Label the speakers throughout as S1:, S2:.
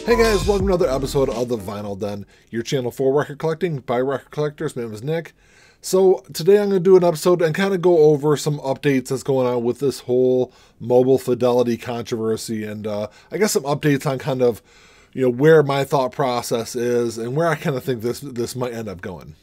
S1: Hey guys, welcome to another episode of The Vinyl Den, your channel for record collecting by record collectors. My name is Nick. So today I'm going to do an episode and kind of go over some updates that's going on with this whole Mobile Fidelity controversy, and I guess some updates on kind of, where my thought process is and where I kind of think this might end up going.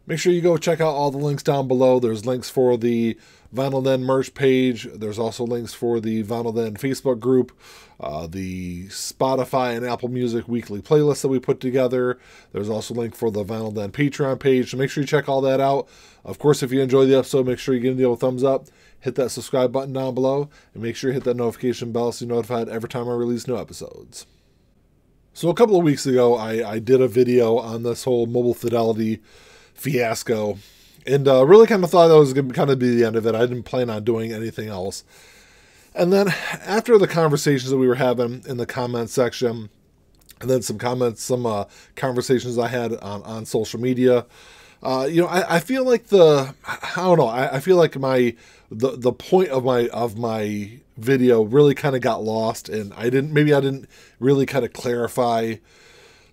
S1: Make sure you go check out all the links down below. There's links for the Vinyl Den merch page. There's also links for the Vinyl Den Facebook group, the Spotify and Apple Music weekly playlist that we put together. There's also a link for the Vinyl Den Patreon page, so make sure you check all that out. Of course, if you enjoy the episode, make sure you give the old thumbs up, hit that subscribe button down below, and make sure you hit that notification bell so you're notified every time I release new episodes. So a couple of weeks ago, I did a video on this whole Mobile Fidelity fiasco, and really kind of thought that was going to kind of be the end of it. I didn't plan on doing anything else. And then after the conversations that we were having in the comment section, and then some conversations I had on social media, I feel like I feel like the point of my video really kind of got lost, and I didn't really kind of clarify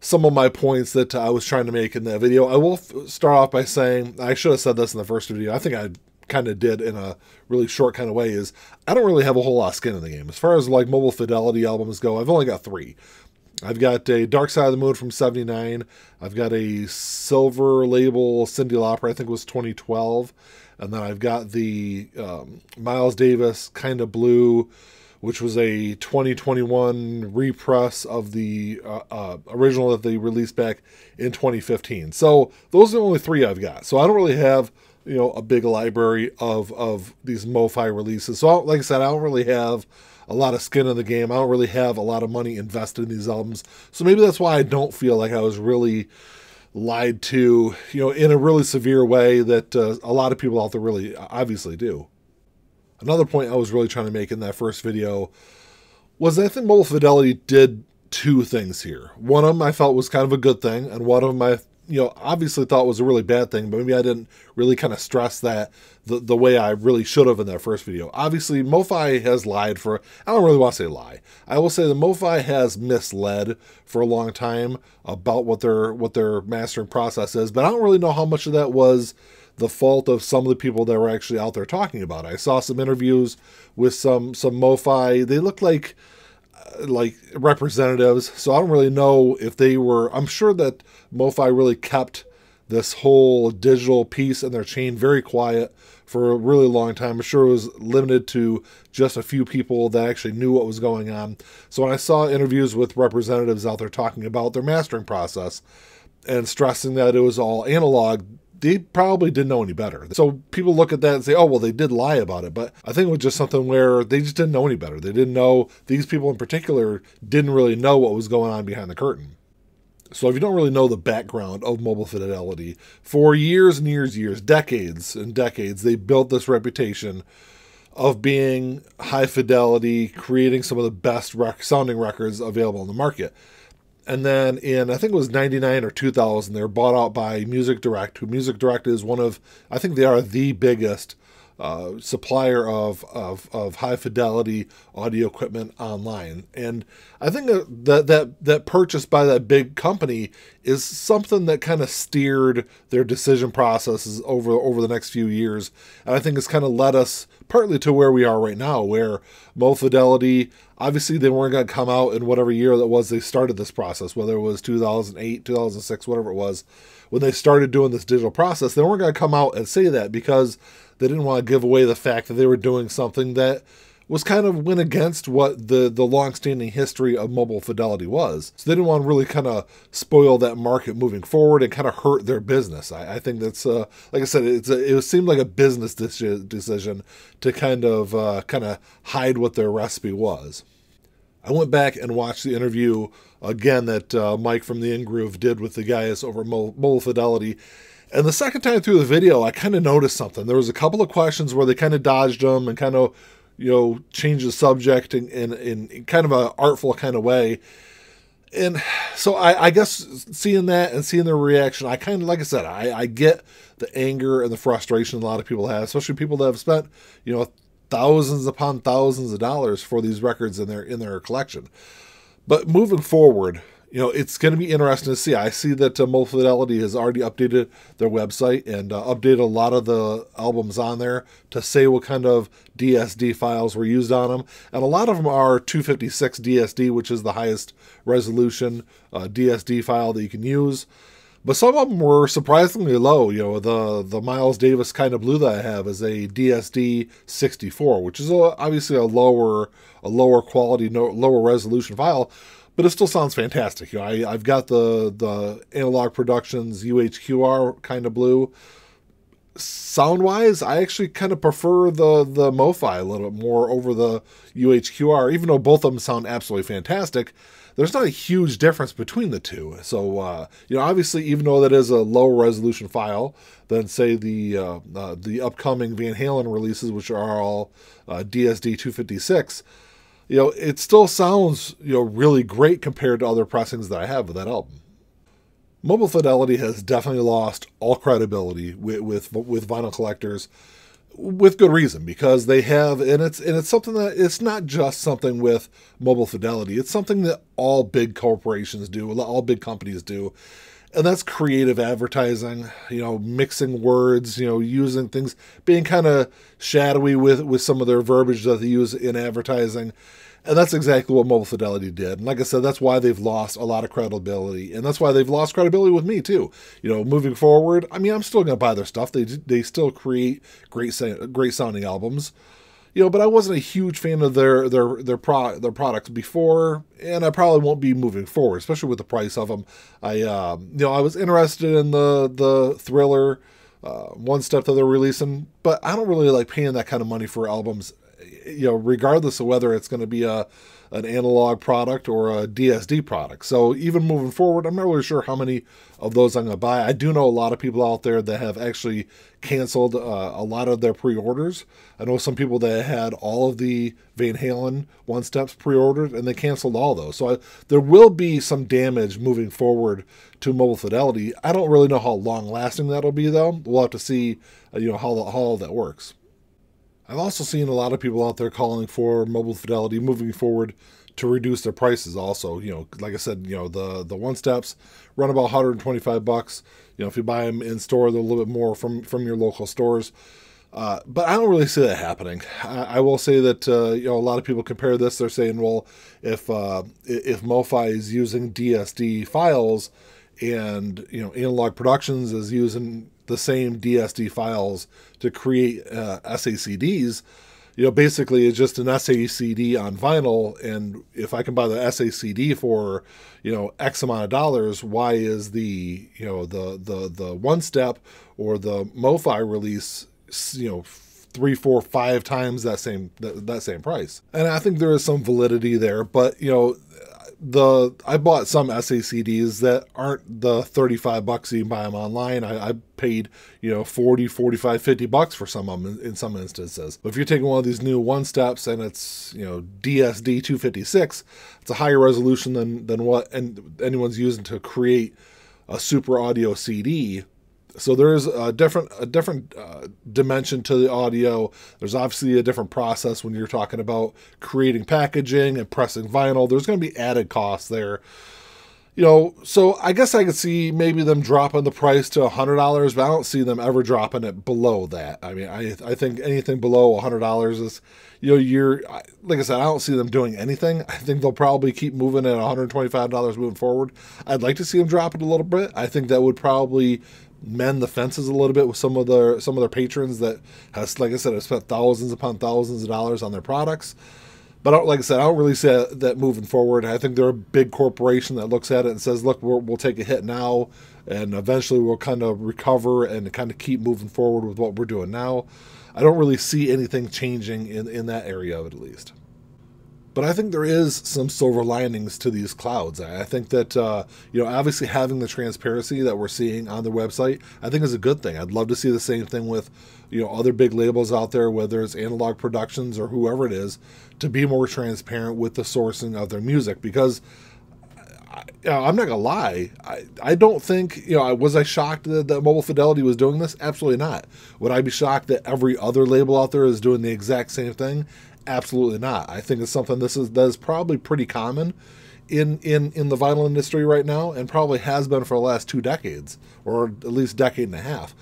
S1: some of my points that I was trying to make in that video. I will start off by saying, I should have said this in the first video, I think I kind of did in a really short kind of way, is I don't really have a whole lot of skin in the game. As far as like Mobile Fidelity albums go, I've only got 3. I've got a Dark Side of the Moon from 79, I've got a Silver Label Cyndi Lauper, I think it was 2012, and then I've got the Miles Davis Kinda Blue, which was a 2021 repress of the original that they released back in 2015. So those are the only 3 I've got. So I don't really have, a big library of these MoFi releases. So like I said, I don't really have a lot of skin in the game. I don't really have a lot of money invested in these albums. So maybe that's why I don't feel like I was really lied to, in a really severe way that a lot of people out there really obviously do. Another point I was really trying to make in that first video was that I think Mobile Fidelity did 2 things here. One of them I felt was kind of a good thing, and one of them I obviously thought was a really bad thing, but maybe I didn't really kind of stress that the way I really should have in that first video. Obviously, MoFi has lied for, I don't really want to say lie. I will say that MoFi has misled for a long time about what their mastering process is, but I don't really know how much of that was the fault of some of the people that were actually out there talking about it. I saw some interviews with some MoFi. They looked like representatives, so I don't really know if they were. I'm sure that MoFi really kept this whole digital piece in their chain very quiet for a really long time. I'm sure it was limited to just a few people that actually knew what was going on. So when I saw interviews with representatives out there talking about their mastering process and stressing that it was all analog, they probably didn't know any better. So people look at that and say, oh, well, they did lie about it. But I think it was just something where they just didn't know any better. They didn't know, these people in particular didn't really know what was going on behind the curtain. So if you don't really know the background of Mobile Fidelity, for years and years, decades and decades, they built this reputation of being high fidelity, creating some of the best sounding records available in the market. And then in, I think it was 99 or 2000, they were bought out by Music Direct, who Music Direct is one of, I think they are the biggest supplier of high fidelity audio equipment online. And I think that purchase by that big company is something that kind of steered their decision processes over the next few years. And I think it's kind of led us partly to where we are right now, where Mobile Fidelity, obviously they weren't going to come out in whatever year that was they started this process, whether it was 2008, 2006, whatever it was, when they started doing this digital process, they weren't going to come out and say that because they didn't want to give away the fact that they were doing something that was kind of went against what the long-standing history of Mobile Fidelity was. So they didn't want to really kind of spoil that market moving forward and kind of hurt their business. I think that's, like I said, it seemed like a business decision to kind of hide what their recipe was. I went back and watched the interview again that Mike from the In-Groove did with the guys over Mobile Fidelity. And the second time through the video, I kind of noticed something. There was a couple of questions where they kind of dodged them and kind of, change the subject in kind of an artful kind of way. And so I guess seeing that and seeing their reaction, I kind of, like I said, I get the anger and the frustration a lot of people have, especially people that have spent, thousands upon thousands of dollars for these records in their collection. But moving forward, it's going to be interesting to see. I see that Mobile Fidelity has already updated their website and updated a lot of the albums on there to say what kind of DSD files were used on them. And a lot of them are 256 DSD, which is the highest resolution DSD file that you can use. But some of them were surprisingly low. The Miles Davis Kind of Blue that I have is a DSD 64, which is obviously a lower quality, lower resolution file, but it still sounds fantastic. I've got the Analog Productions UHQR Kind of Blue. Sound-wise, I actually kind of prefer the MoFi a little bit more over the UHQR, even though both of them sound absolutely fantastic. There's not a huge difference between the two. So, obviously, even though that is a lower resolution file than, say, the upcoming Van Halen releases, which are all DSD 256, it still sounds, really great compared to other pressings that I have of that album. Mobile Fidelity has definitely lost all credibility with vinyl collectors, with good reason, because they have, and it's something that it's not just something with Mobile Fidelity. It's something that all big corporations do, all big companies do, and that's creative advertising. Mixing words, using things, being kind of shadowy with some of their verbiage that they use in advertising. And that's exactly what Mobile Fidelity did. And like I said, that's why they've lost a lot of credibility. And that's why they've lost credibility with me, too. Moving forward, I'm still going to buy their stuff. They still create great sounding albums. But I wasn't a huge fan of their products before, and I probably won't be moving forward, especially with the price of them. I was interested in the Thriller one step that they're releasing, but I don't really like paying that kind of money for albums, regardless of whether it's going to be an analog product or a DSD product. So even moving forward, I'm not really sure how many of those I'm going to buy. I do know a lot of people out there that have actually canceled a lot of their pre-orders. I know some people that had all of the Van Halen one steps pre-ordered, and they canceled all those. So there will be some damage moving forward to Mobile Fidelity. I don't really know how long lasting that'll be, though. We'll have to see how all that works. I've also seen a lot of people out there calling for Mobile Fidelity moving forward to reduce their prices also. Like I said, the one steps run about $125. If you buy them in store, they're a little bit more from your local stores. But I don't really see that happening. I will say that a lot of people compare this. They're saying, well, if MoFi is using DSD files and Analog Productions is using the same DSD files to create SACDs, basically it's just an SACD on vinyl, and if I can buy the SACD for X amount of dollars, why is the the one step or the MoFi release 3, 4, 5 times that same price? And I think there is some validity there, but I bought some SACDs that aren't the $35 you can buy them online. I paid, $40, $45, $50 for some of them in some instances. But if you're taking one of these new one steps and it's, DSD 256, it's a higher resolution than what anyone's using to create a super audio CD. So there's a different dimension to the audio. There's obviously a different process when you're talking about creating packaging and pressing vinyl. There's going to be added costs there. So I guess I could see maybe them dropping the price to $100, but I don't see them ever dropping it below that. I think anything below $100 is, like I said, I don't see them doing anything. I think they'll probably keep moving at $125 moving forward. I'd like to see them drop it a little bit. I think that would probably mend the fences a little bit with some of their patrons that has, like I said, have spent thousands upon thousands of dollars on their products. But like I said, I don't really see that moving forward. I think they're a big corporation that looks at it and says, look, we'll take a hit now, and eventually we'll kind of recover and kind of keep moving forward with what we're doing now. I don't really see anything changing in that area of it, at least. But I think there is some silver linings to these clouds. I think that, obviously having the transparency that we're seeing on their website, I think is a good thing. I'd love to see the same thing with, other big labels out there, whether it's Analog Productions or whoever it is, to be more transparent with the sourcing of their music. Because I'm not going to lie, I don't think, was I shocked that Mobile Fidelity was doing this? Absolutely not. Would I be shocked that every other label out there is doing the exact same thing? Absolutely not. I think it's something that is probably pretty common in the vinyl industry right now, and probably has been for the last 2 decades, or at least decade and a half.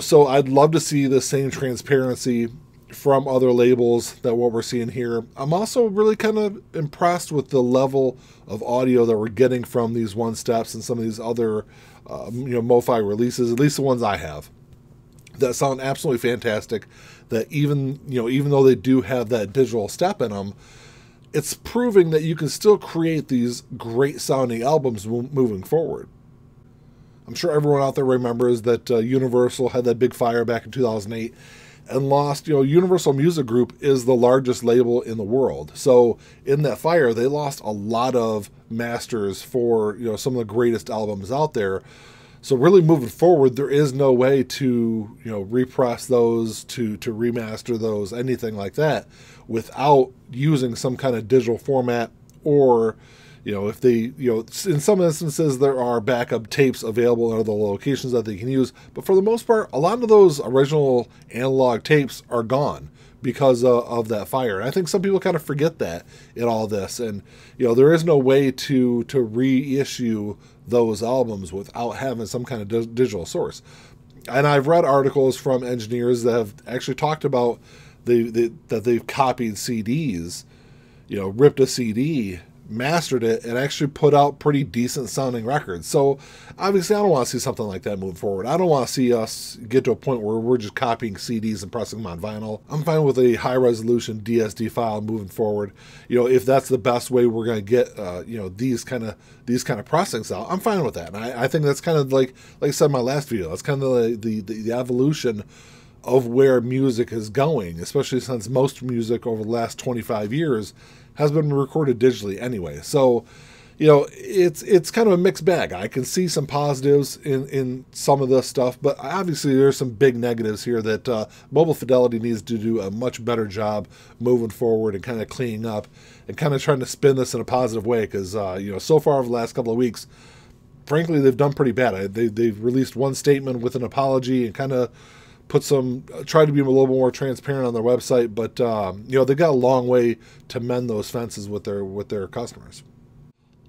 S1: So I'd love to see the same transparency from other labels that what we're seeing here. I'm also really kind of impressed with the level of audio that we're getting from these One Steps and some of these other MoFi releases, at least the ones I have, that sound absolutely fantastic. That even though they do have that digital step in them, it's proving that you can still create these great sounding albums moving forward. I'm sure everyone out there remembers that Universal had that big fire back in 2008 and lost. Universal Music Group is the largest label in the world. So in that fire, they lost a lot of masters for some of the greatest albums out there. So really moving forward, there is no way to repress those, to remaster those, anything like that, without using some kind of digital format, or if they in some instances there are backup tapes available in other locations that they can use. But for the most part, a lot of those original analog tapes are gone because of that fire. And I think some people kind of forget that in all this. And there is no way to reissue those albums without having some kind of digital source. And I've read articles from engineers that have actually talked about that they've copied CDs, ripped a CD, mastered it, and actually put out pretty decent sounding records. So obviously I don't want to see something like that moving forward. I don't want to see us get to a point where we're just copying CDs and pressing them on vinyl. I'm fine with a high resolution DSD file moving forward. If that's the best way we're going to get these kind of processings out, I'm fine with that. And I think that's kind of like I said in my last video, that's kind of the evolution of where music is going, especially since most music over the last 25 years has been recorded digitally anyway. So, it's kind of a mixed bag. I can see some positives in some of this stuff, but obviously there's some big negatives here that Mobile Fidelity needs to do a much better job moving forward and kind of cleaning up and kind of trying to spin this in a positive way, because so far over the last couple of weeks, frankly, they've done pretty bad. They've released one statement with an apology and kind of try to be a little more transparent on their website, but they got a long way to mend those fences with their customers.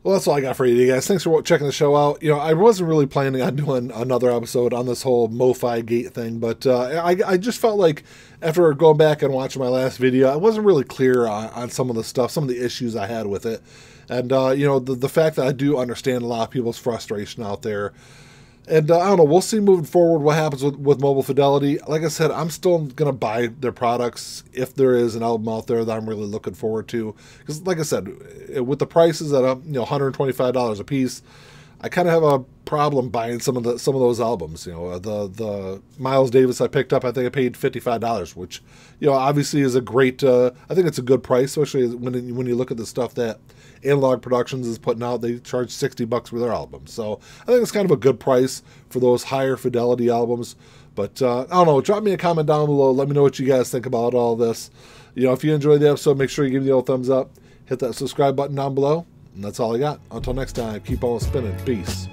S1: Well, that's all I got for you guys. Thanks for checking the show out. I wasn't really planning on doing another episode on this whole MoFi gate thing, but I just felt like after going back and watching my last video, I wasn't really clear on some of the stuff, some of the issues I had with it, and the fact that I do understand a lot of people's frustration out there. And I don't know, we'll see moving forward what happens with Mobile Fidelity. Like I said, I'm still going to buy their products if there is an album out there that I'm really looking forward to. Because like I said, with the prices at $125 a piece, I kind of have a problem buying some of those albums. The Miles Davis I picked up, I think I paid $55, which obviously is a great. I think it's a good price, especially when you look at the stuff that Analog Productions is putting out. They charge $60 for their albums, so I think it's kind of a good price for those higher fidelity albums. But I don't know. Drop me a comment down below. Let me know what you guys think about all this. If you enjoyed the episode, make sure you give me the old thumbs up. Hit that subscribe button down below. And that's all I got. Until next time, keep on spinning. Peace.